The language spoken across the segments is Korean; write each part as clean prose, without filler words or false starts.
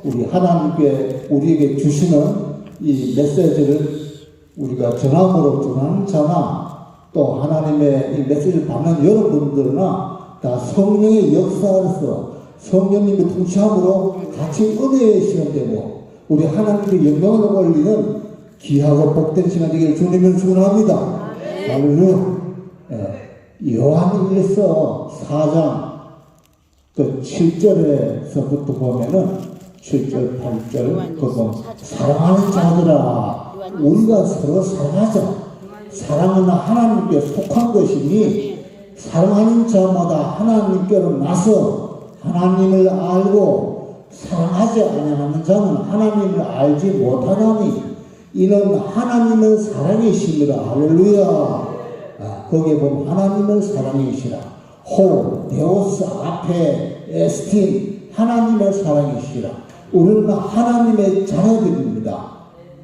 우리 하나님께 우리에게 주시는 이 메시지를 우리가 전함으로 전하는 자나 또 하나님의 이 메시지를 받는 여러분들나 다 성령의 역사로서 성령님의 통치함으로 같이 은혜의 시간 되고 우리 하나님께 영광을 올리는 귀하고 복된 시간 되기를 주님을 축원합니다. 할렐루야. 요한일서 4장 그 7절에서부터 보면은 7절, 8절 그거 사랑하는 자들아 우리가 서로 사랑하자. 사랑은 하나님께 속한 것이니 사랑하는 자마다 하나님께로 나서 하나님을 알고 사랑하지 아니하는 자는 하나님을 알지 못하나니 이는 하나님의 사랑이시니라. 할렐루야. 거기에 보면 하나님의 사랑이시라. 데오스 앞에 에스틴 하나님의 사랑이시라. 우리는 하나님의 자녀들입니다.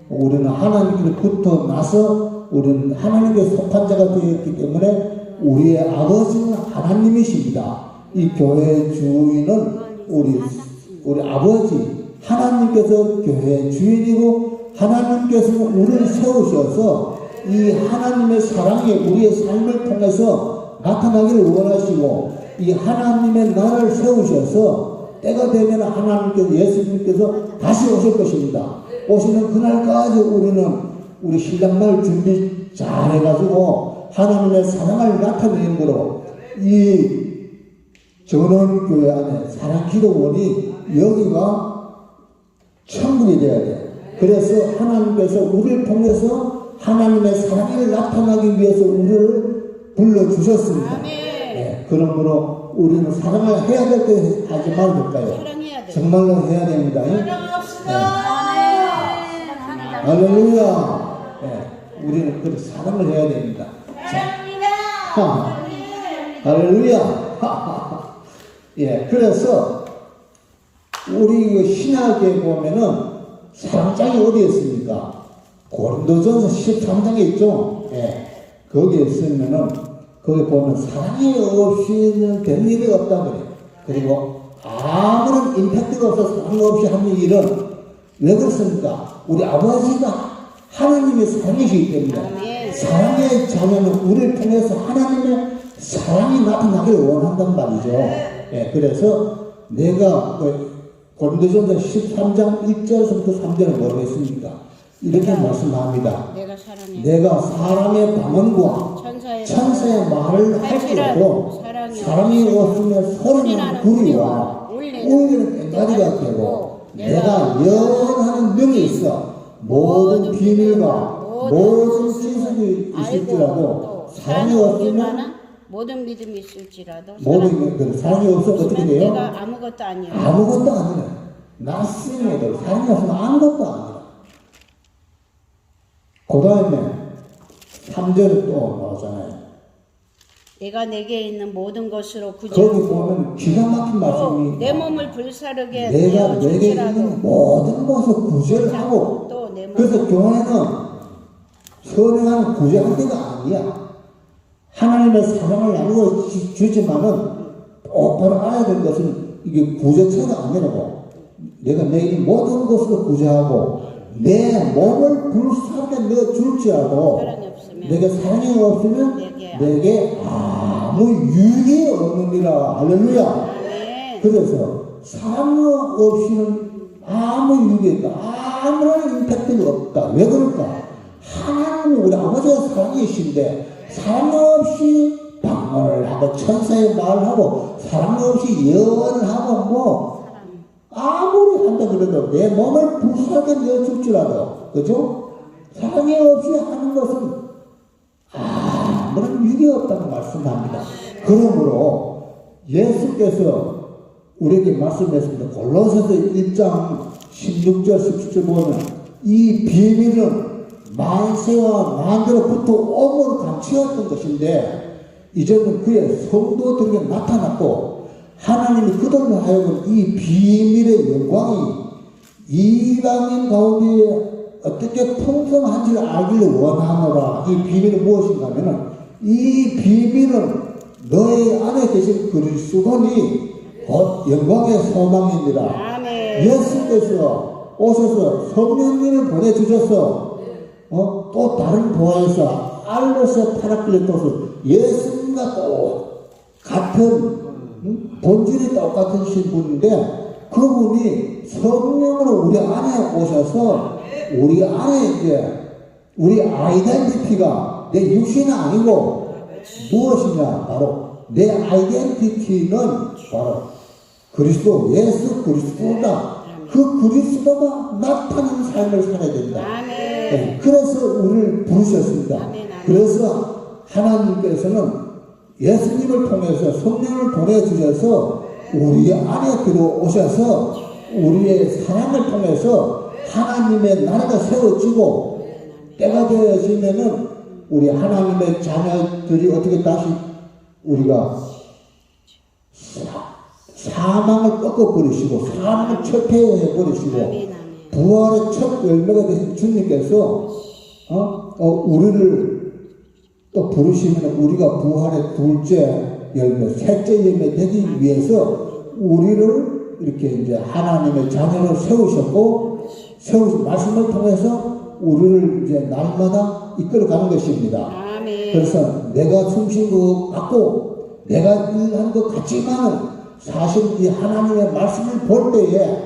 우리는 하나님께로부터 나서 우리는 하나님께 속한 자가 되었기 때문에 우리의 아버지는 하나님이십니다. 이 교회의 주인은 우리 아버지 하나님께서 교회의 주인이고 하나님께서는 우리를 세우셔서 이 하나님의 사랑이 우리의 삶을 통해서 나타나기를 원하시고 이 하나님의 나라를 세우셔서 때가 되면 하나님께서 예수님께서 다시 오실 것입니다. 오시는 그날까지 우리는 우리 신랑말 준비 잘 해가지고 하나님의 사랑을 나타내는 거로 이 전원교회 안에 사랑기도원이 여기가 천국이 되어야 돼. 그래서 하나님께서 우리를 통해서 하나님의 사랑을 나타나기 위해서 우리를 불러주셨습니다. 네, 그러므로 우리는 사랑을 해야 될 때 하지 말을까요? 정말로 해야 됩니다. 네. 할렐루야. 네, 우리는 그 사랑을 해야 됩니다. 할렐루야. 예, 그래서 우리 신학에 보면은 사랑장이 어디에 있습니까? 고린도전서 13장에 있죠. 예, 거기에 있으면은 거기 보면 사랑이 없이는 된 일이 없다 그래요. 그리고 아무런 임팩트가 없어서 사랑 없이 하는 일은 왜 그렇습니까? 우리 아버지가 하나님의 사랑이시기 때문에 사랑의 자녀는 우리를 통해서 하나님의 사랑이 나타나기를 원한단 말이죠. 예, 그래서 내가 고린도전서 13장 1절에서부터 3절을 뭐라고 했습니까? 이렇게 말씀합니다. 내가 사람의 방언과 천사의 말을 할지라도 사랑이 없으면 소리는 구리와 울리는 꽹과리가 되고 내가 영원하는 능이 있어 모든 비밀과 모든 지식이 있을지라도 사랑이 없으면 모든 믿음이 있을지라도 모든 사랑이 없으면 어떻게 돼요? 내가 아무것도 아니야. 아무것도 아니라 나스팅해도 사랑이 없으면 아무것도 아니라. 그 다음에 3절에 또 나오잖아요. 내가 내게 있는 모든 것으로 거기 구제하고 보면 기가 막힌 말씀이 내 몸을 불사르게 내가 내게 내어줄지라도 있는 모든 것을 구제를 하고 그래서 교회는 선행하는 구제할 때가 아니야. 하나님의 사랑을 나누어 주지만은 똑바로 알아야 될 것은 이게 구제처가 아니라고. 내가 내 있는 모든 것을 구제하고 내 몸을 불사르게 내어줄지라도 내게 사랑이 없으면 내게 아무 유익이 없느니라. 할렐루야. 그래서 사랑 없이는 아무 유익이 없다. 아무런 임팩트가 없다. 왜 그럴까? 하나님은 우리 아버지가 사랑이신데 사랑 없이 방언을 하고 천사의 말을 하고 사랑 없이 예언을 하고 뭐 아무리 한다 그래도 내 몸을 불사르게 내어줄지라도 그죠? 사랑이 없이 하는 것은 아무런 유익이 없다고 말씀합니다. 그러므로 예수께서 우리에게 말씀했습니다. 골로새서 1장 16절 17절 보면 이 비밀은 만세와 만대로부터 오므로 감추었던 것인데 이제는 그의 성도들에게 나타났고 하나님이 그들로 하여금 이 비밀의 영광이 이방인 가운데 어떻게 풍성한지를 알기를 원하노라. 이 비밀은 무엇인가 하면은 이 비밀은 너희 안에 계신 그리스도니 곧 영광의 소망이니라. 예수께서 오셔서 성령님을 보내주셔서 또 다른 보혜사 알로스 파라클레토스 예수님과 또 같은 본질이 똑같은 신분인데 그분이 성령으로 우리 안에 오셔서 우리 안에 이제 우리 아이덴티티가 내 육신이 아니고 무엇이냐 바로 내 아이덴티티는 바로 그리스도 예수 그리스도다. 그 그리스도가 나타나는 삶을 살아야 된다. 네, 그래서 우리를 부르셨습니다. 그래서 하나님께서는 예수님을 통해서 성령을 보내주셔서 우리 안에 들어오셔서 우리의 사랑을 통해서 하나님의 나라가 세워지고 때가 되어지면은 우리 하나님의 자녀들이 어떻게 다시 우리가 사망을 꺾어버리시고 사망을 철폐해버리시고 부활의 첫 열매가 되신 주님께서 우리를 또 부르시면 우리가 부활의 둘째 열매, 셋째 열매 되기 위해서 우리를 이렇게 이제 하나님의 자녀로 세우셨고 세우신 말씀을 통해서 우리를 이제 날마다 이끌어가는 것입니다. 그래서 내가 숨쉰 것 같고 내가 일한 것 같지만 사실 이 하나님의 말씀을 볼 때에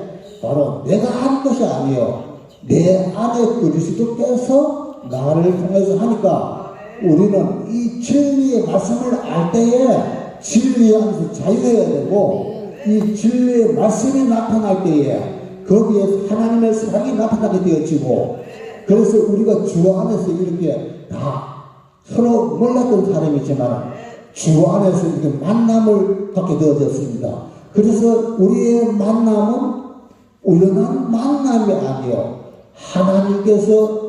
바로 내가 한 것이 아니에요. 내 안에 그리스도께서 나를 통해서 하니까 우리는 이 진리의 말씀을 알 때에 진리 안에서 자유해야 되고 이 진리의 말씀이 나타날 때에 거기에 하나님의 사랑이 나타나게 되어지고 그래서 우리가 주 안에서 이렇게 다 서로 몰랐던 사람이지만 주 안에서 이렇게 만남을 갖게 되어졌습니다. 그래서 우리의 만남은 우연한 만남이 아니에요. 하나님께서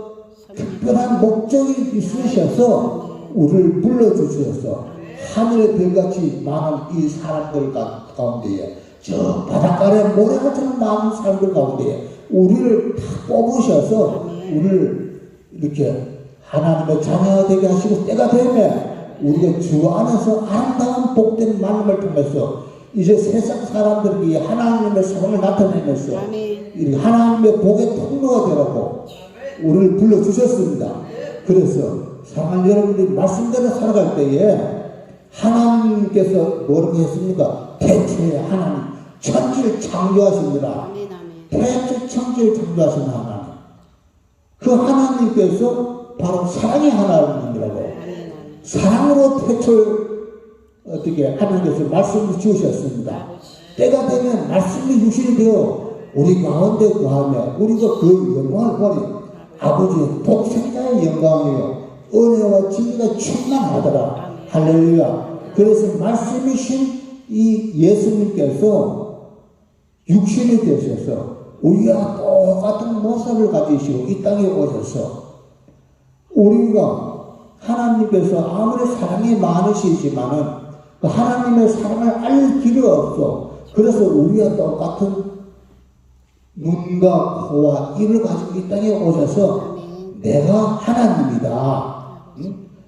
특별한 목적이 있으셔서 우리를 불러주셔서 하늘의 별같이 많은 이 사람들 가운데에 저 바닷가에 모래같은 많은 사람들 가운데에 우리를 다 뽑으셔서 우리를 이렇게 하나님의 자녀가 되게 하시고 때가 되면 우리가 주 안에서 아름다운 복된 만남을 통해서 이제 세상 사람들에게 하나님의 사랑을 나타내면서 하나님의 복의 통로가 되라고 우리를 불러주셨습니다. 그래서 사랑하는 여러분들이 말씀대로 살아갈 때에 하나님께서 뭐라고 했습니까? 태초에 하나님 천지를 창조하십니다. 태초 천지를 창조하신 하나님 그 하나님께서 바로 사랑의 하나님이라고 사랑으로 태초를 어떻게 하나님께서 말씀을 주셨습니다. 때가 되면 말씀이 육신이 되어 우리 가운데 거하며 우리가 그 영광을 보니 아버지의 독생자의 영광이요 은혜와 진리가 충만하더라. 할렐루야. 그래서 말씀이신 이 예수님께서 육신이 되셔서 우리와 똑같은 모습을 가지시고 이 땅에 오셔서 우리가 하나님께서 아무리 사랑이 많으시지만은 그 하나님의 사랑을 알 길이 없어. 그래서 우리와 똑같은 눈과 코와 입을 가지고 이 땅에 오셔서 내가 하나님이다.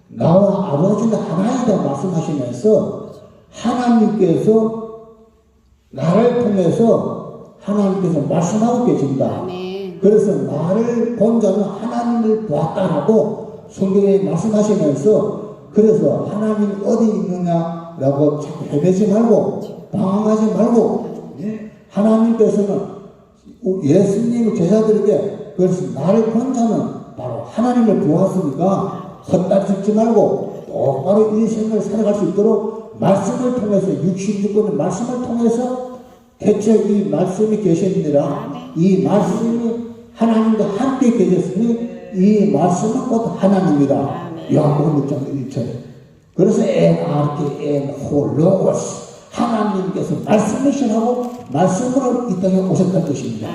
나와 아버지는 하나이다 말씀하시면서 하나님께서 나를 통해서 하나님께서 말씀하고 계신다. 그래서 나를 본 자는 하나님을 보았다라고 성경에 말씀하시면서 그래서 하나님 어디 있느냐라고 자꾸 헤매지 말고 방황하지 말고 하나님께서는 예수님 제자들에게 그래서 나를 본 자는 바로 하나님을 보았으니까 헛다리 짚지 말고 똑바로 인생을 살아갈 수 있도록 말씀을 통해서 66권의 말씀을 통해서 대체 이 말씀이 계십니다. 이 말씀이 하나님과 함께 계셨으니 이 말씀은 곧 하나님이다. 요한복음 6장 1절에 그래서 로고스 하나님께서 말씀이시라고 말씀으로 이 땅에 오셨다는 것입니다.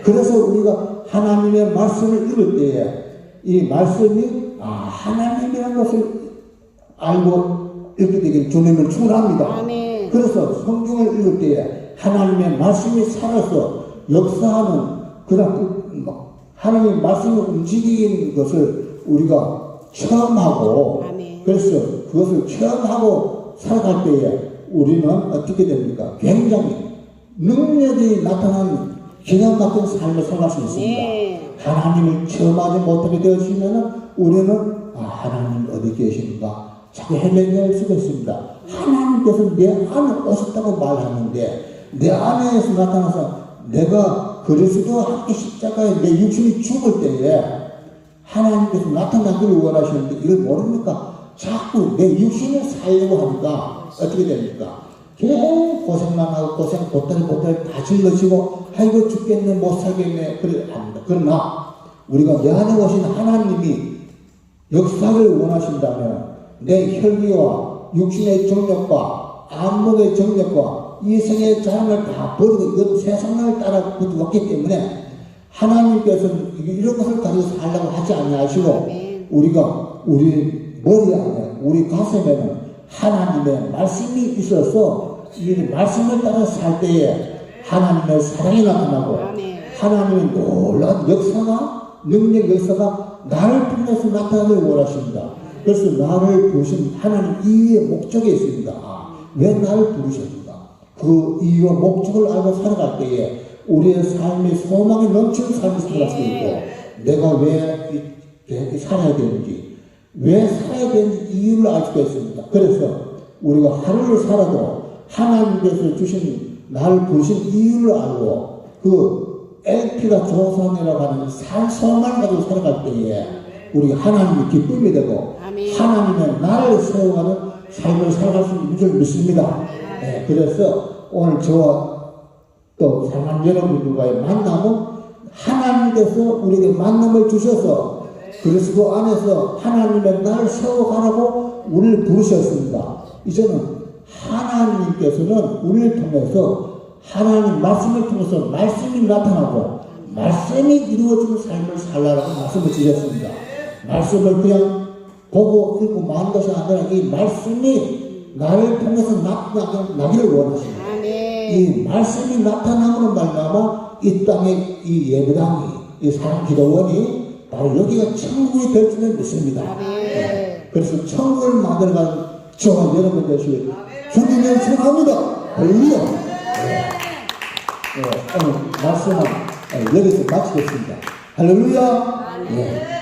그래서 우리가 하나님의 말씀을 읽을 때에 이 말씀이 하나님이라는 것을 알고 읽게 되길 주님을 축원합니다. 그래서 성경을 읽을 때에 하나님의 말씀이 살아서 역사하는 그런 하나님의 말씀이 움직이는 것을 우리가 체험하고 그래서 그것을 체험하고 살아갈 때에 우리는 어떻게 됩니까? 굉장히 능력이 나타나는 기가 막힌 삶을 살아갈 수 있습니다. 네. 하나님을 체험하지 못하게 되어지면 우리는 하나님 어디 계신가 자꾸 헤매게 수가 있습니다. 하나님께서 내 안에 오셨다고 말하는데 내 안에서 나타나서 내가 그리스도와 함께 십자가에 내 육신이 죽을 때에 하나님께서 나타나기를 원하시는데 이걸 모릅니까? 자꾸 내 육신을 살려고 하니까 어떻게 됩니까? 계속 고생만 하고 보따리 다 짊어지고 아이고 죽겠네 못 살겠네 그래 합니다. 그러나 우리가 내 안에 오신 하나님이 역사를 원하신다면 내 혈기와 육신의 정력과 안목의 정력과 이생의 자랑을 다 버리고 이건 세상을 따라 왔기 때문에 하나님께서는 이런 것을 가지고 살라고 하지 아니하시고 우리가 우리 머리 안에 우리 가슴에는 하나님의 말씀이 있어서 이 말씀을 따라 살 때에 하나님의 사랑이 나타나고 하나님의 놀라운 역사가 능력 역사가 나를 통해서 나타나길 원하십니다. 그래서 나를 부르신 하나님 이유의 목적이 있습니다. 왜 나를 부르셨는가? 그 이유와 목적을 알고 살아갈 때에 우리의 삶의 소망이 넘치는 삶을 살아갈 수 있고 내가 왜 살아야 되는지 왜 살아야 되는지 이유를 알 수가 있습니다. 그래서 우리가 하루를 살아도 하나님께서 주신 나를 부르신 이유를 알고 그 LP가 조상이라고 하는 산소만 가지고 살아갈 때에 우리 하나님이 기쁨이 되고 하나님의 나를 세워가는 삶을 살아갈 수 있는 줄 믿습니다. 네, 그래서 오늘 저와 또 사랑하는 여러분들과의 만남은 하나님께서 우리에게 만남을 주셔서 그리스도 안에서 하나님의 나를 세워가라고 우리를 부르셨습니다. 이제는 하나님께서는 우리를 통해서 하나님 말씀을 통해서 말씀이 나타나고 말씀이 이루어지는 삶을 살라고 말씀을 주셨습니다. 말씀을 그냥 보고 읽고 마는 것이 아니라 이 말씀이 나를 통해서 나기를 원하십니다. 이 말씀이 나타남으로 말미암아 이 땅의 이 예배당이 이 사랑기도원이 바로 여기가 천국이 될 줄을 믿습니다. 네. 그래서 천국을 만들어가는 저와 여러분 되시길 주님을 축원합니다. 할렐루야. 네. 네. 오늘 말씀은 여기서 마치겠습니다. 할렐루야. 네.